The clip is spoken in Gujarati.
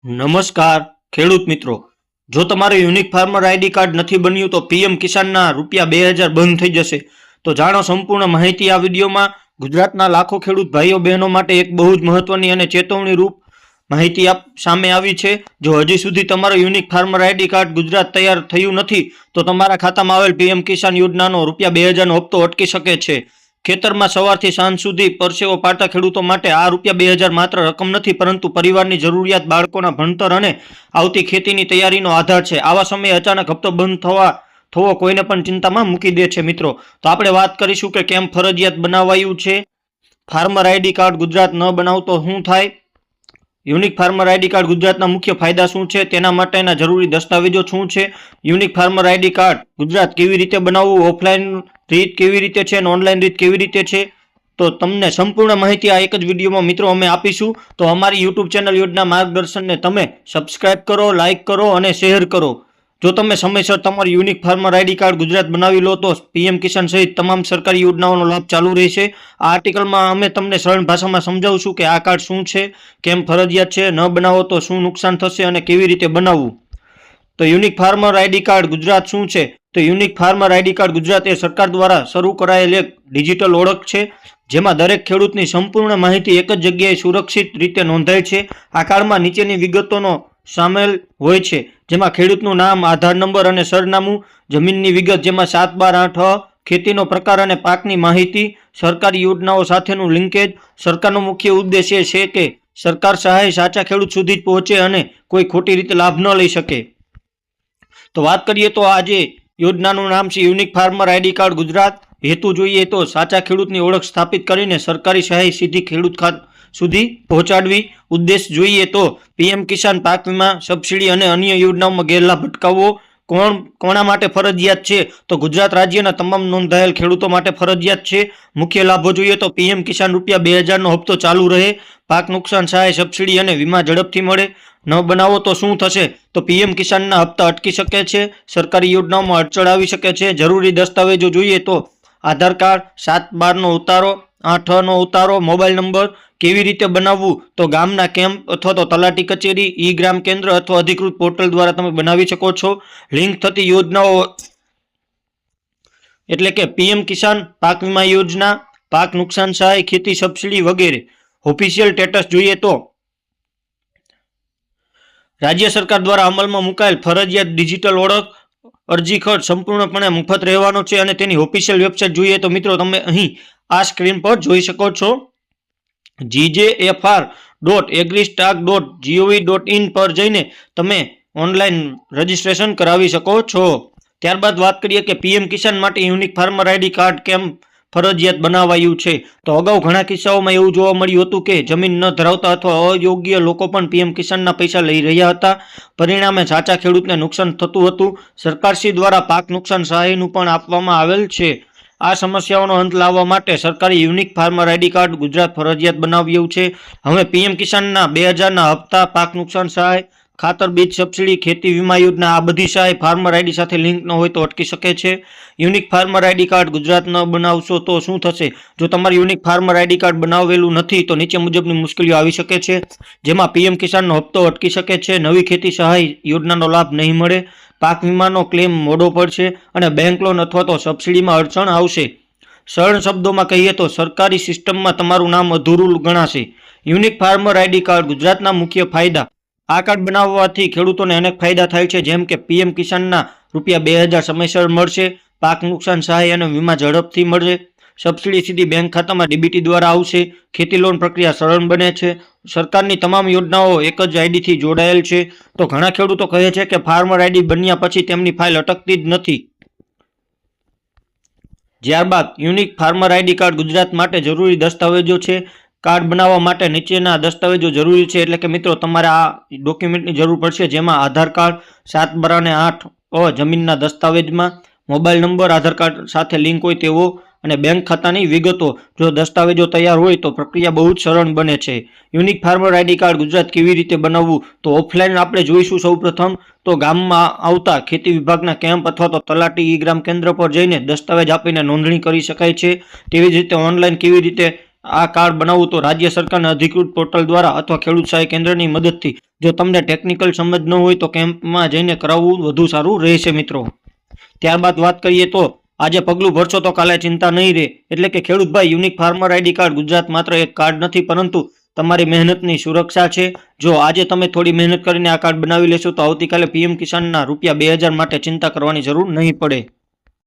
નમસ્કાર ખેડૂત મિત્રો, જો તમારું યુનિક ફાર્મર આઈડી કાર્ડ નથી બન્યું તો પીએમ કિસાનના ₹2000 બંધ થઈ જશે. તો જાણો સંપૂર્ણ માહિતી આ વિડીયોમાં. ગુજરાતના લાખો ખેડૂત ભાઈઓ બહેનો માટે એક બહુ જ મહત્વની અને ચેતવણી રૂપ માહિતી સામે આવી છે. જો હજી સુધી તમારું unique farmer ID card Gujarat તૈયાર થયું નથી તો તમારા ખાતામાં આવેલ પીએમ કિસાન યોજનાનો ₹2000 નો હપ્તો અટકી શકે છે. ખેતરમાં સવારથી સાંજ સુધી પરસેવો પાડતા ખેડૂતો માટે આ ₹2000 માત્ર રકમ નથી, પરંતુ પરિવારની જરૂરિયાત, બાળકોના ભણતર અને આવતી ખેતીની તૈયારીનો આધાર છે. આવા સમયે અચાનક હપ્તો બંધ થવો કોઈને પણ ચિંતામાં મૂકી દે છે. મિત્રો, તો આપણે વાત કરીશું કે કેમ ફરજિયાત બનાવાયું છે. ફાર્મર આઈડી કાર્ડ ગુજરાત ન બનાવતો શું થાય? યુનિક ફાર્મર આઈડી કાર્ડ ગુજરાતના મુખ્ય ફાયદા શું છે, તેના માટેના જરૂરી દસ્તાવેજો શું છે, unique farmer ID card Gujarat કેવી રીતે બનાવવું, ઓફલાઈન રીત કેવી રીતે છે અને ઓનલાઈન રીત કેવી રીતે છે, તો તમને સંપૂર્ણ માહિતી આ એક જ વિડીયોમાં મિત્રો અમે આપીશું. તો અમારી યુટ્યુબ ચેનલ યોજના માર્ગદર્શનને તમે સબસ્ક્રાઇબ કરો, લાઇક કરો અને શેર કરો. જો તમે સમયસર તમારું unique farmer ID card Gujarat બનાવી લો તો પીએમ કિસાન સહિત તમામ સરકારી યોજનાઓનો લાભ ચાલુ રહેશે. આ આર્ટિકલમાં અમે તમને સરળ ભાષામાં સમજાવશું કે આ કાર્ડ શું છે, કેમ ફરજિયાત છે, ન બનાવો તો શું નુકસાન થશે અને કેવી રીતે બનાવવું. તો unique farmer ID card Gujarat શું છે? તો unique farmer ID card Gujarat એ સરકાર દ્વારા શરૂ કરાયેલ એક ડિજિટલ ઓળખ છે, જેમાં દરેક ખેડૂતની સંપૂર્ણ માહિતી એક જ જગ્યાએ સુરક્ષિત રીતે નોંધાય છે. આ કાર્ડમાં નીચેની વિગતોનો સામેલ હોય છે, જેમાં ખેડૂતનું નામ, આધાર નંબર અને સરનામું, જમીનની વિગત જેમાં 7/12 ખેતીનો પ્રકાર અને પાકની માહિતી, સરકારી યોજનાઓ સાથેનું લિંકેજ. સરકારનો મુખ્ય ઉદ્દેશ્ય છે કે સરકાર સહાય સાચા ખેડૂત સુધી જ પહોંચે અને કોઈ ખોટી રીતે લાભ ન લઈ શકે. તો વાત કરીએ તો આજે યોજનાનું નામ છે unique farmer ID card Gujarat. હેતુ જોઈએ તો સાચા ખેડૂતની ઓળખ સ્થાપિત કરીને સરકારી સહાય સીધી ખેડૂત સુધી પહોંચાડવી. ઉદ્દેશ જોઈએ તો પીએમ કિસાન, પાક વીમા, સબસિડી અને અન્ય યોજનાઓમાં ગેરલાભ અટકાવવો. કોના માટે ફરજિયાત છે? તો ગુજરાત રાજ્યના તમામ નોંધાયેલ ખેડૂતો માટે ફરજિયાત છે. મુખ્ય લાભો જોઈએ તો પીએમ કિસાન ₹2000 નો હપ્તો ચાલુ રહે, પાક નુકસાન સહાય, સબસિડી અને વીમા ઝડપથી મળે. ન બનાવો તો શું થશે? તો પીએમ કિસાનના હપ્તા અટકી શકે છે, સરકારી યોજનાઓમાં અડચણ આવી શકે છે. જરૂરી દસ્તાવેજો જોઈએ તો આધાર કાર્ડ, 7/12 નો ઉતારો, 8 નો ઉતારો, મોબાઈલ નંબર. કેવી રીતે બનાવવું? તો ગામના કેમ્પ અથવા તો તલાટી કચેરી, ઈ ગ્રામ કેન્દ્ર અથવા અધિકૃત પોર્ટલ દ્વારા તમે બનાવી શકો છો. લિંક થતી યોજનાઓ એટલે કે પીએમ કિસાન, પાક વીમા યોજના, પાક નુકસાન સહાય, ખેતી સબસિડી વગેરે. ઓફિશિયલ સ્ટેટસ જોઈએ તો રાજ્ય સરકાર દ્વારા અમલમાં મુકાયેલ ફરજિયાત ડિજિટલ ઓળખ અરજી ખર્ચ સંપૂર્ણપણે મફત રહેવાનો છે. અને તેની ઓફિશિયલ વેબસાઇટ જોઈએ તો મિત્રો તમે અહીં આ સ્ક્રીન પર જોઈ શકો છો, gjfr.agristack.gov.in પર જઈને તમે ઓનલાઈન રજીસ્ટ્રેશન કરાવી શકો છો. ત્યારબાદ વાત કરીએ કે પીએમ કિસાન માટે યુનિક ફાર્મર આઈડી કાર્ડ કેમ ફરજિયાત બનાવાયું છે. તો અગાઉ ઘણા કિસ્સાઓમાં એવું જોવા મળ્યું હતું કે જમીન ન ધરાવતા અથવા અયોગ્ય લોકો પણ પીએમ કિસાનના પૈસા લઈ રહ્યા હતા. પરિણામે સાચા ખેડૂતને નુકસાન થતું હતું. સરકારશ્રી દ્વારા પાક નુકસાન સહાયનું પણ આપવામાં આવેલ છે. આ સમસ્યાઓનો અંત લાવવા માટે સરકારે unique farmer ID card Gujarat ફરજિયાત બનાવ્યું છે. હવે પીએમ કિસાનના 2000 ના હપ્તા, પાક નુકસાન સહાય, ખાતર, બીજ સબસિડી, ખેતી વીમા યોજના, આ બધી સહાય ફાર્મર આઈડી સાથે લિંક ન હોય તો અટકી શકે છે. Unique farmer ID card Gujarat ન બનાવશો તો શું થશે? જો તમારું યુનિક ફાર્મર આઈડી કાર્ડ બનાવેલું નથી તો નીચે મુજબની મુશ્કેલીઓ આવી શકે છે, જેમાં પીએમ કિસાનનો હપ્તો અટકી શકે છે, નવી ખેતી સહાય યોજનાનો લાભ નહીં મળે, પાક વીમાનો ક્લેમ મોડો પડશે અને બેંક લોન અથવા તો સબસિડીમાં અડચણ આવશે. સરળ શબ્દોમાં કહીએ તો સરકારી સિસ્ટમમાં તમારું નામ અધૂરું ગણાશે. યુનિક ફાર્મર આઈડી કાર્ડ ગુજરાતના મુખ્ય ફાયદા. આ કાર્ડ બનાવવાથી ખેડૂતોને અનેક ફાયદા થાય છે, જેમ કે પીએમ કિસાનના ₹2000 સમયસર મળશે, પાક નુકસાન સહાય અને વીમા ઝડપથી મળશે, સબસિડી સીધી બેંક ખાતામાં ડીબીટી દ્વારા આવશે, ખેતી લોન પ્રક્રિયા સરળ બને છે, સરકારની તમામ યોજનાઓ એક જ આઈડીથી જોડાયેલ છે. તો ઘણા ખેડૂતો કહે છે કે ફાર્મર આઈડી બન્યા પછી તેમની ફાઇલ અટકતી જ નથી. ત્યારબાદ unique farmer ID card Gujarat માટે જરૂરી દસ્તાવેજો છે. કાર્ડ બનાવવા માટે નીચેના દસ્તાવેજો જરૂરી છે, એટલે કે મિત્રો તમારે આ ડોક્યુમેન્ટની જરૂર પડશે, જેમાં આધાર કાર્ડ, 7/12 જમીનના દસ્તાવેજમાં, મોબાઈલ નંબર આધાર કાર્ડ સાથે લિંક હોય તેવો અને બેંક ખાતાની વિગતો. જો દસ્તાવેજો તૈયાર હોય તો પ્રક્રિયા બહુ જ સરળ બને છે. Unique farmer ID card Gujarat કેવી રીતે બનાવવું? તો ઓફલાઈન આપણે જોઈશું. સૌપ્રથમ તો ગામમાં આવતા ખેતી વિભાગના કેમ્પ અથવા તો તલાટી ઈ ગ્રામ કેન્દ્ર પર જઈને દસ્તાવેજ આપીને નોંધણી કરી શકાય છે. તેવી જ રીતે ઓનલાઈન કેવી રીતે આ કાર્ડ બનાવવું તો રાજ્ય સરકારના અધિકૃત પોર્ટલ દ્વારા અથવા ખેડૂત સહાય કેન્દ્રની મદદથી. જો તમને ટેકનિકલ સમજ ન હોય તો કેમ્પમાં જઈને કરાવવું વધુ સારું રહેશે મિત્રો. ત્યારબાદ વાત કરીએ તો આજે પગલું ભરશો તો કાલે ચિંતા નહીં રહે. એટલે કે ખેડૂતભાઈ, unique farmer ID card Gujarat માત્ર એક કાર્ડ નથી, પરંતુ તમારી મહેનતની સુરક્ષા છે. જો આજે તમે થોડી મહેનત કરીને આ કાર્ડ બનાવી લેશો તો આવતીકાલે પીએમ કિસાનના રૂપિયા 2000 માટે ચિંતા કરવાની જરૂર નહીં પડે.